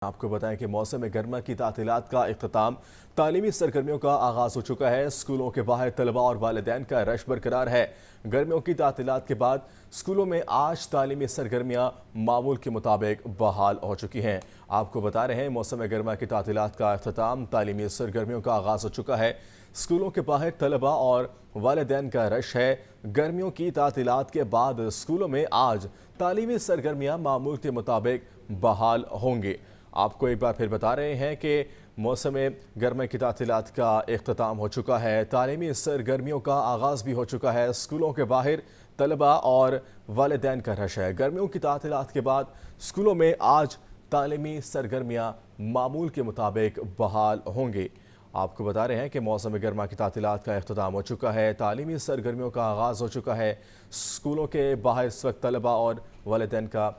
آپ کو بتائیں کہ موسم گرما کی تعطیلات کا اختتام تعلیمی سرگرمیوں کا آغاز ہو چکا ہے۔ اسکولوں کے باہر طلباء اور والدین کا رش برقرار ہے۔ گرمیوں کی تعطیلات کے بعد اسکولوں میں آج تعلیمی سرگرمیاں معمول کے مطابق بحال ہو چکی ہیں۔ آپ کو بتا رہے ہیں موسم گرما کی تعطیلات کا اختتام تعلیمی سرگرمیوں کا آغاز ہو چکا ہے۔ اسکولوں کے باہر طلباء اور والدین کا رش ہے۔ گرمیوں کی تعطیلات کے بعد اسکولوں میں آج تعلیمی سرگرمیاں معمول کے مطابق بحال ہوں گی۔ آپ کو ایک بار پھر بتا رہے ہیں کہ موسم گرما کی تعطیلات کا اختتام ہو چکا ہے۔ تعلیمی سرگرمیوں کا آغاز بھی ہو چکا ہے۔ اسکولوں کے باہر طلباء اور والدین کا رش ہے۔ گرمیوں کی تعطیلات کے بعد اسکولوں میں آج تعلیمی سرگرمیاں معمول کے مطابق بحال ہوں گی۔ آپ کو بتا رہے ہیں کہ موسم گرما کی تعطیلات کا اختتام ہو چکا ہے۔ تعلیمی سرگرمیوں کا آغاز ہو چکا ہے۔ اسکولوں کے باہر اس وقت طلباء اور والدین کا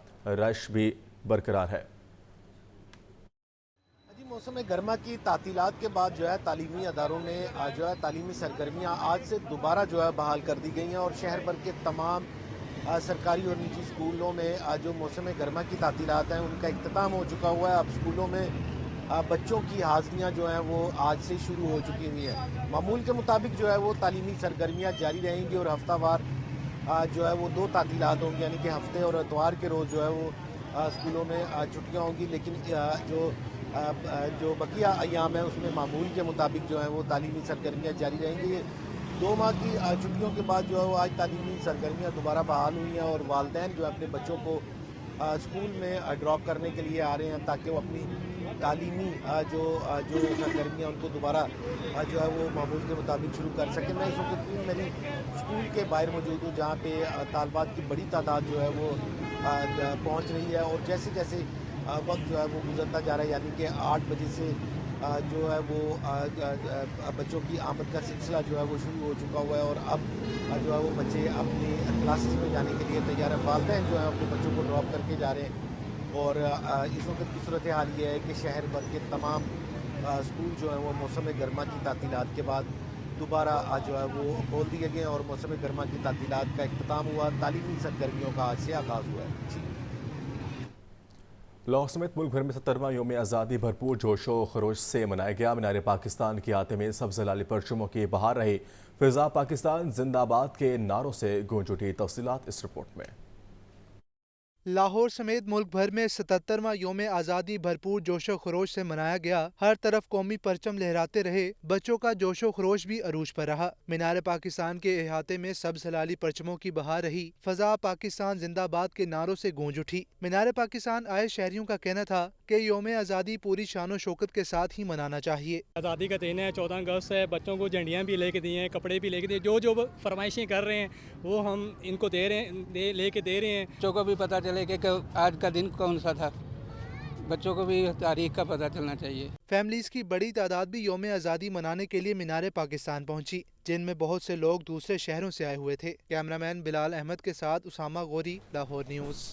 رش بھی برقرار ہے۔ موسم گرما کی تعطیلات کے بعد تعلیمی اداروں میں تعلیمی سرگرمیاں آج سے دوبارہ بحال کر دی گئی ہیں اور شہر بھر کے تمام سرکاری اور نجی اسکولوں میں جو موسم گرما کی تعطیلات ہیں ان کا اختتام ہو چکا ہوا ہے۔ اب اسکولوں میں بچوں کی حاضریاں وہ آج سے شروع ہو چکی ہوئی ہیں۔ معمول کے مطابق وہ تعلیمی سرگرمیاں جاری رہیں گی اور ہفتہ وار وہ دو تعطیلات ہوں گی، یعنی کہ ہفتے اور اتوار کے روز وہ اسکولوں میں چھٹیاں ہوں گی، لیکن جو بقیہ ایام ہیں اس میں معمول کے مطابق وہ تعلیمی سرگرمیاں جاری رہیں گی۔ 2 ماہ کی چھٹیوں کے بعد وہ آج تعلیمی سرگرمیاں دوبارہ بحال ہوئی ہیں اور والدین اپنے بچوں کو اسکول میں ڈراپ کرنے کے لیے آ رہے ہیں تاکہ وہ اپنی تعلیمی جو سرگرمیاں ان کو دوبارہ وہ معمول کے مطابق شروع کر سکیں۔ میں اس وقت میری اسکول کے باہر موجود ہوں جہاں پہ طالبات کی بڑی تعداد وہ پہنچ رہی ہے اور جیسے جیسے وقت وہ گزرتا جا رہا ہے، یعنی کہ 8 بجے سے وہ بچوں کی آمد کا سلسلہ وہ شروع ہو چکا ہوا ہے اور اب وہ بچے اپنے کلاسز میں جانے کے لیے تیار ہیں۔ والدین اپنے بچوں کو ڈراپ کر کے جا رہے ہیں اور اس وقت کی صورتحال یہ ہے کہ شہر بھر کے تمام اسکول وہ موسم گرما کی تعطیلات کے بعد دوبارہ وہ کھول دیے گئے اور موسم گرما کی تعطیلات کا اختتام ہوا۔ تعلیمی سرگرمیوں کا آج سے آغاز ہوا ہے۔ لاہور سمیت ملک بھر میں 70واں یوم آزادی بھرپور جوش و خروش سے منایا گیا۔ مینار پاکستان کے احاطے میں سبز لالی پرچموں کی بہار رہی۔ فضا پاکستان زندہ آباد کے نعروں سے گونج اٹھی۔ تفصیلات اس رپورٹ میں۔ لاہور سمیت ملک بھر میں 77واں یوم آزادی بھرپور جوش و خروش سے منایا گیا۔ ہر طرف قومی پرچم لہراتے رہے۔ بچوں کا جوش و خروش بھی عروج پر رہا۔ مینار پاکستان کے احاطے میں سبز ہلالی پرچموں کی بہار رہی۔ فضا پاکستان زندہ باد کے نعروں سے گونج اٹھی۔ مینار پاکستان آئے شہریوں کا کہنا تھا کہ یوم آزادی پوری شان و شوکت کے ساتھ ہی منانا چاہیے۔ آزادی کا دن ہے، 14 اگست ہے، بچوں کو جھنڈیاں بھی لے کے دی ہیں، کپڑے بھی لے کے دیے، جو فرمائشیں کر رہے ہیں وہ ہم ان کو دے رہے ہیں، لے کے دے رہے ہیں۔ بچوں کو بھی پتہ چلے کہ آج کا دن کون سا تھا، بچوں کو بھی تاریخ کا پتہ چلنا چاہیے۔ فیملیز کی بڑی تعداد بھی یوم آزادی منانے کے لیے مینار پاکستان پہنچی، جن میں بہت سے لوگ دوسرے شہروں سے آئے ہوئے تھے۔ کیمرامین بلال احمد کے ساتھ اسامہ غوری، لاہور نیوز۔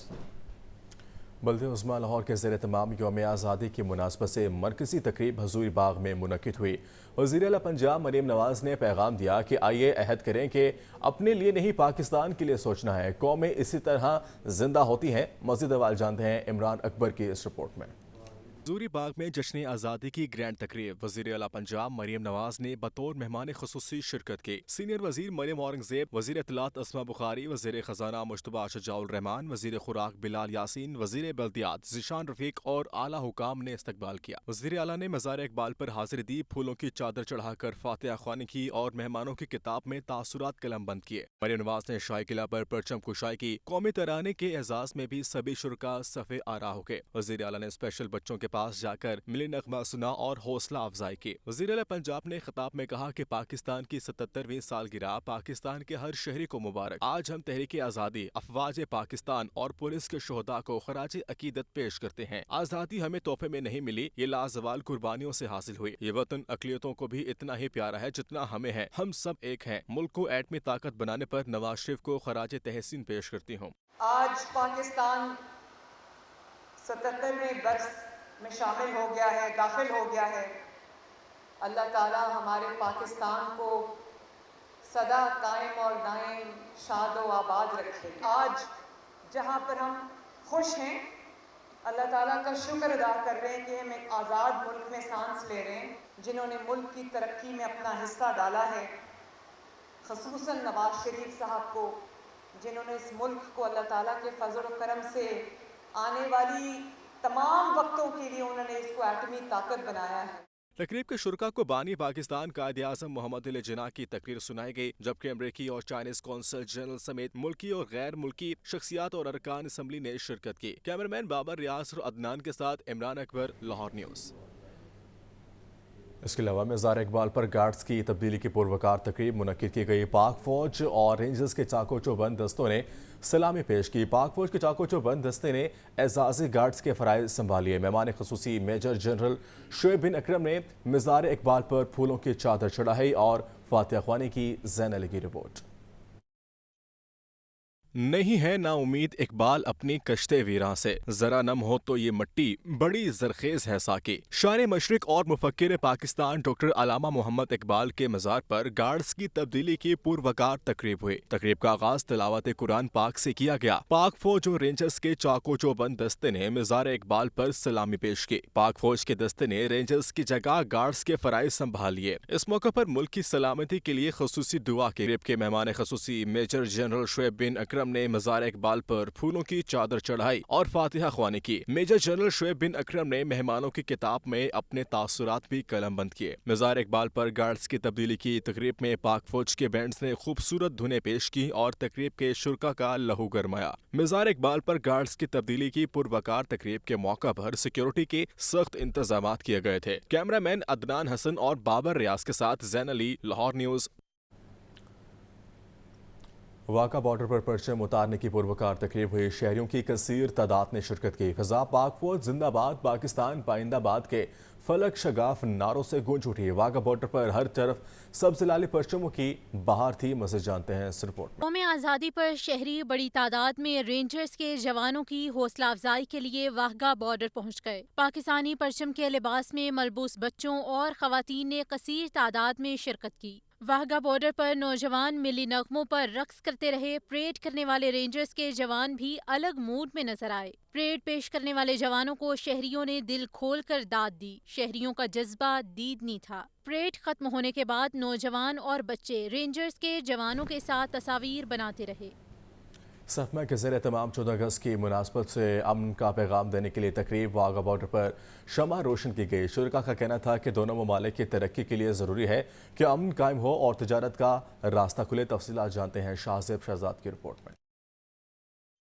بلدیہ عظمیٰ لاہور کے زیر اہتمام یوم آزادی کی مناسبت سے مرکزی تقریب حضوری باغ میں منعقد ہوئی۔ وزیر اعلیٰ پنجاب مریم نواز نے پیغام دیا کہ آئیے عہد کریں کہ اپنے لیے نہیں پاکستان کے لیے سوچنا ہے۔ قومیں اسی طرح زندہ ہوتی ہیں۔ مزید حوالہ جانتے ہیں عمران اکبر کی اس رپورٹ میں۔ حضوری باغ میں جشن آزادی کی گرینڈ تقریب وزیر اعلیٰ پنجاب مریم نواز نے بطور مہمان خصوصی شرکت کی۔ سینئر وزیر مریم اورنگزیب، وزیر اطلاعات اسما بخاری، وزیر خزانہ مجتبیٰ شجاع الرحمان، وزیر خوراک بلال یاسین، وزیر بلدیات ذیشان رفیق اور اعلیٰ حکام نے استقبال کیا۔ وزیر اعلیٰ نے مزار اقبال پر حاضری دی، پھولوں کی چادر چڑھا کر فاتحہ خوانی کی اور مہمانوں کی کتاب میں تاثرات قلم بند کیے۔ مریم نواز نے شاہی قلعہ پر پرچم کشائی کی۔ قومی ترانے کے اعزاز میں بھی سبھی شرکاء صف آرا ہو گئے۔ وزیر اعلیٰ نے اسپیشل بچوں کے پاس جا کر ملی نغمہ سنا اور حوصلہ افزائی کی۔ وزیر اعلیٰ پنجاب نے خطاب میں کہا کہ پاکستان کی 77ویں سالگرہ پاکستان کے ہر شہری کو مبارک۔ آج ہم تحریک آزادی، افواج پاکستان اور پولیس کے شہداء کو خراج عقیدت پیش کرتے ہیں۔ آزادی ہمیں تحفے میں نہیں ملی، یہ لازوال قربانیوں سے حاصل ہوئی۔ یہ وطن اقلیتوں کو بھی اتنا ہی پیارا ہے جتنا ہمیں ہے۔ ہم سب ایک ہیں۔ ملک کو ایٹمی طاقت بنانے پر نواز شریف کو خراج تحسین پیش کرتی ہوں۔ آج پاکستان 77ویں برس میں شامل ہو گیا ہے، داخل ہو گیا ہے۔ اللہ تعالیٰ ہمارے پاکستان کو سدا قائم اور دائم، شاد و آباد رکھے۔ آج جہاں پر ہم خوش ہیں اللہ تعالیٰ کا شکر ادا کر رہے ہیں کہ ہم ایک آزاد ملک میں سانس لے رہے ہیں، جنہوں نے ملک کی ترقی میں اپنا حصہ ڈالا ہے، خصوصاً نواز شریف صاحب کو، جنہوں نے اس ملک کو اللہ تعالیٰ کے فضل و کرم سے آنے والی تمام وقتوں کے لیے انہوں نے اس کو ایٹمی طاقت بنایا ہے۔ تقریب کے شرکا کو بانی پاکستان قائد اعظم محمد علی جناح کی تقریر سنائی گئی، جبکہ امریکی اور چائنیز قونصل جنرل سمیت ملکی اور غیر ملکی شخصیات اور ارکان اسمبلی نے شرکت کی۔ کیمرامین بابر ریاض اور عدنان کے ساتھ عمران اکبر، لاہور نیوز۔ اس کے علاوہ مزار اقبال پر گارڈز کی تبدیلی کی پروکار تقریب منعقد کی گئی۔ پاک فوج اور رینجرز کے چاقو چوبند دستوں نے سلامی پیش کی۔ پاک فوج کے چاقو چوبند دستے نے اعزازی گارڈز کے فرائض سنبھالیے۔ مہمان خصوصی میجر جنرل شعیب بن اکرم نے مزار اقبال پر پھولوں کی چادر چڑھائی اور فاتحہ خوانی کی۔ زین علی کی رپورٹ۔ نہیں ہے نا امید اقبال اپنی کشتے ویراں سے، ذرا نم ہو تو یہ مٹی بڑی زرخیز ہے ساکی۔ شاعر مشرق اور مفکر پاکستان ڈاکٹر علامہ محمد اقبال کے مزار پر گارڈز کی تبدیلی کی پروکار تقریب ہوئی۔ تقریب کا آغاز تلاوت قرآن پاک سے کیا گیا۔ پاک فوج اور رینجرز کے چاقو چوبند دستے نے مزار اقبال پر سلامی پیش کی۔ پاک فوج کے دستے نے رینجرز کی جگہ گارڈز کے فرائض سنبھال لیے۔ اس موقع پر ملک کی سلامتی کے لیے خصوصی دعا کی۔ تقریب کے مہمان خصوصی میجر جنرل شعیب بن اکرم نے مزار اقبال پر پھولوں کی چادر چڑھائی اور فاتحہ خوانی کی۔ میجر جنرل شعیب بن اکرم نے مہمانوں کی کتاب میں اپنے تاثرات بھی قلم بند کیے۔ مزار اقبال پر گارڈز کی تبدیلی کی تقریب میں پاک فوج کے بینڈز نے خوبصورت دھنیں پیش کی اور تقریب کے شرکا کا لہو گرمایا۔ مزار اقبال پر گارڈز کی تبدیلی کی پروکار تقریب کے موقع پر سیکیورٹی کے سخت انتظامات کیے گئے تھے۔ کیمرہ مین عدنان حسن اور بابر ریاض کے ساتھ زین علی، لاہور نیوز۔ واقع بارڈر پر پرچم اتارنے کی پروکار تقریب ہوئی۔ شہریوں کی کثیر تعداد نے شرکت کی۔ فضا پاک فوج زندہ باد، پاکستان پائندہ باد کے فلک شگاف نعروں سے گونج اٹھی۔ واقع بارڈر پر ہر طرف سبز لالی پرچموں کی بہار تھی۔ مزید جانتے ہیں اس رپورٹ میں۔ قوم آزادی پر شہری بڑی تعداد میں رینجرز کے جوانوں کی حوصلہ افزائی کے لیے واہگہ بارڈر پہنچ گئے۔ پاکستانی پرچم کے لباس میں ملبوس بچوں اور خواتین نے کثیر تعداد میں شرکت کی۔ واہگہ بارڈر پر نوجوان ملی نغموں پر رقص کرتے رہے۔ پریڈ کرنے والے رینجرز کے جوان بھی الگ موڈ میں نظر آئے۔ پریڈ پیش کرنے والے جوانوں کو شہریوں نے دل کھول کر داد دی۔ شہریوں کا جذبہ دیدنی تھا۔ پریڈ ختم ہونے کے بعد نوجوان اور بچے رینجرز کے جوانوں کے ساتھ تصاویر بناتے رہے۔ صفمہ کے زیر اہتمام 14 اگست کی مناسبت سے امن کا پیغام دینے کے لیے تقریب واہگہ بارڈر پر شمع روشن کی گئی۔ شرکا کا کہنا تھا کہ دونوں ممالک کی ترقی کے لیے ضروری ہے کہ امن قائم ہو اور تجارت کا راستہ کھلے۔ تفصیلات جانتے ہیں شاہزیب شہزاد کی رپورٹ میں۔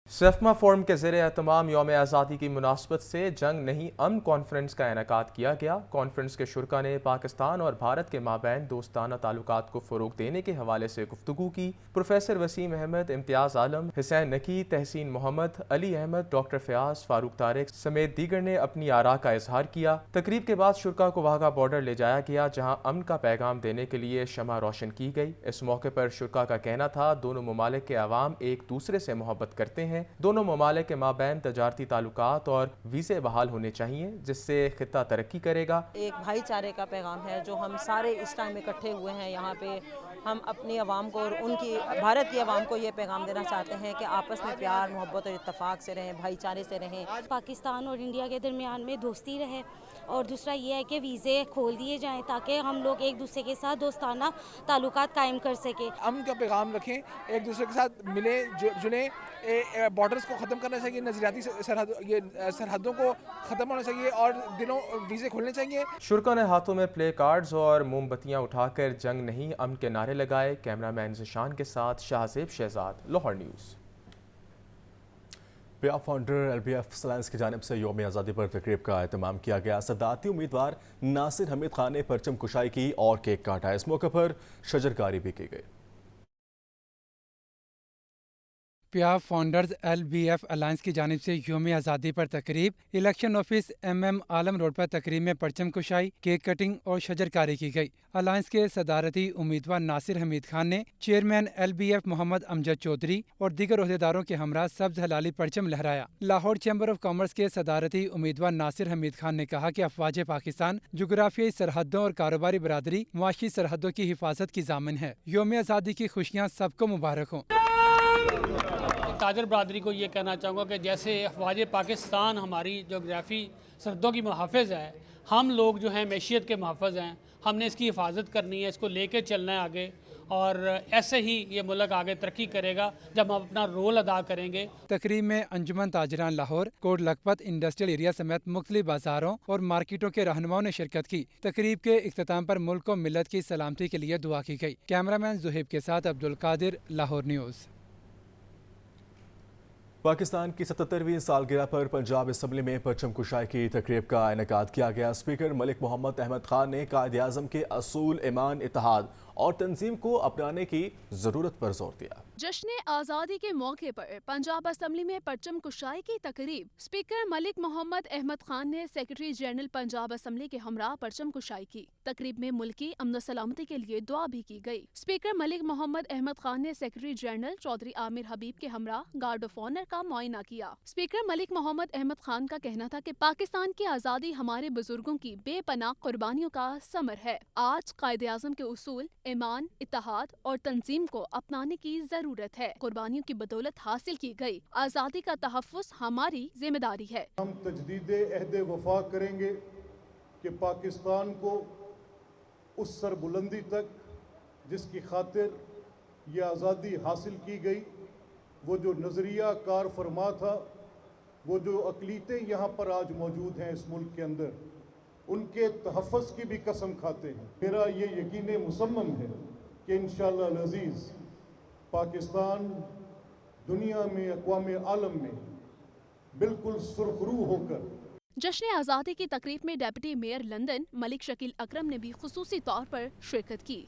سیفما فورم کے زیر اہتمام یوم آزادی کی مناسبت سے جنگ نہیں امن کانفرنس کا انعقاد کیا گیا۔ کانفرنس کے شرکا نے پاکستان اور بھارت کے مابین دوستانہ تعلقات کو فروغ دینے کے حوالے سے گفتگو کی۔ پروفیسر وسیم احمد، امتیاز عالم، حسین نقی، تحسین محمد، علی احمد، ڈاکٹر فیاض، فاروق طارق سمیت دیگر نے اپنی آراء کا اظہار کیا۔ تقریب کے بعد شرکا کو واہگہ بارڈر لے جایا گیا، جہاں امن کا پیغام دینے کے لیے شمع روشن کی گئی۔ اس موقع پر شرکا کا کہنا تھا دونوں ممالک کے عوام ایک دوسرے سے محبت کرتے ہیں۔ دونوں ممالک کے مابین تجارتی تعلقات اور ویزے بحال ہونے چاہیے، جس سے خطہ ترقی کرے گا۔ ایک بھائی چارے کا پیغام ہے جو ہم سارے اس ٹائم اکٹھے ہوئے ہیں یہاں پہ۔ ہم اپنی عوام کو اور ان کی بھارت کی عوام کو یہ پیغام دینا چاہتے ہیں کہ آپس میں پیار، محبت اور اتفاق سے رہیں، بھائی چارے سے رہیں۔ پاکستان اور انڈیا کے درمیان میں دوستی رہے، اور دوسرا یہ ہے کہ ویزے کھول دیے جائیں تاکہ ہم لوگ ایک دوسرے کے ساتھ دوستانہ تعلقات قائم کر سکیں۔ امن کا پیغام رکھیں، ایک دوسرے کے ساتھ ملیں جنہیں، بارڈرز کو ختم کرنا چاہیے، نظریاتی سرحدوں کو ختم ہونا چاہیے اور ویزے کھولنے چاہیے۔ شرکا نے ہاتھوں میں پلے کارڈز اور موم بتیاں اٹھا کر جنگ نہیں امن کے نعرے لگائے۔ کیمرہ مین ذیشان کے ساتھ شاہزیب شہزاد، لاہور نیوز۔ پیا فاؤنڈر LBF سلائنس کی جانب سے یوم آزادی پر تقریب کا اہتمام کیا گیا۔ صدارتی امیدوار ناصر حمید خان نے پرچم کشائی کی اور کیک کاٹا۔ اس موقع پر شجرکاری بھی کی گئی۔ پیا فاؤنڈرز LBF الائنس کی جانب سے یوم آزادی پر تقریب، الیکشن آفس MM عالم روڈ پر تقریب میں پرچم کشائی، کیک کٹنگ اور شجرکاری کی گئی۔ الائنس کے صدارتی امیدوار ناصر حمید خان نے چیئرمین LBF محمد امجد چودھری اور دیگر عہدیداروں کے ہمراہ سبز ہلالی پرچم لہرایا۔ لاہور چیمبر آف کامرس کے صدارتی امیدوار ناصر حمید خان نے کہا کہ افواج پاکستان جغرافیائی سرحدوں اور کاروباری برادری معاشی سرحدوں کی حفاظت کی ضامن ہے۔ یوم آزادی کی خوشیاں سب کو مبارک ہوں۔ تاجر برادری کو یہ کہنا چاہوں گا کہ جیسے افواج پاکستان ہماری جغرافی سرحدوں کی محافظ ہے، ہم لوگ جو ہیں معیشت کے محافظ ہیں، ہم نے اس کی حفاظت کرنی ہے، اس کو لے کے چلنا ہے آگے، اور ایسے ہی یہ ملک آگے ترقی کرے گا جب ہم اپنا رول ادا کریں گے۔ تقریب میں انجمن تاجران لاہور، کوٹ لکھپت انڈسٹریل ایریا سمیت مختلف بازاروں اور مارکیٹوں کے رہنماؤں نے شرکت کی۔ تقریب کے اختتام پر ملک و ملت کی سلامتی کے لیے دعا کی گئی۔ کیمرامین زہیب کے ساتھ عبدالقادر، لاہور نیوز۔ پاکستان کی 77ویں سالگرہ پر پنجاب اسمبلی میں پرچم کشائی کی تقریب کا انعقاد کیا گیا۔ اسپیکر ملک محمد احمد خان نے قائد اعظم کے اصول ایمان، اتحاد اور تنظیم کو اپنانے کی ضرورت پر زور دیا۔ جشن آزادی کے موقع پر پنجاب اسمبلی میں پرچم کشائی کی تقریب، اسپیکر ملک محمد احمد خان نے سیکرٹری جنرل پنجاب اسمبلی کے ہمراہ پرچم کشائی کی۔ تقریب میں ملکی امن و سلامتی کے لیے دعا بھی کی گئی۔ اسپیکر ملک محمد احمد خان نے سیکرٹری جنرل چودھری عامر حبیب کے ہمراہ گارڈ آف آنر کا معائنہ کیا۔ اسپیکر ملک محمد احمد خان کا کہنا تھا کہ پاکستان کی آزادی ہمارے بزرگوں کی بے پناہ قربانیوں کا ثمر ہے۔ آج قائد اعظم کے اصول ایمان، اتحاد اور تنظیم کو اپنانے کی ضرورت ہے۔ قربانیوں کی بدولت حاصل کی گئی آزادی کا تحفظ ہماری ذمہ داری ہے۔ ہم تجدید عہد وفا کریں گے کہ پاکستان کو اس سربلندی تک جس کی خاطر یہ آزادی حاصل کی گئی، وہ جو نظریہ کار فرما تھا، وہ جو اقلیتیں یہاں پر آج موجود ہیں اس ملک کے اندر، ان کے تحفظ کی بھی قسم کھاتے ہیں۔ میرا یہ یقین مصمم ہے کہ انشاءاللہ العزیز پاکستان دنیا میں، اقوام عالم میں بالکل سرخرو ہو کر۔ جشن آزادی کی تقریب میں ڈپٹی میئر لندن ملک شکیل اکرم نے بھی خصوصی طور پر شرکت کی۔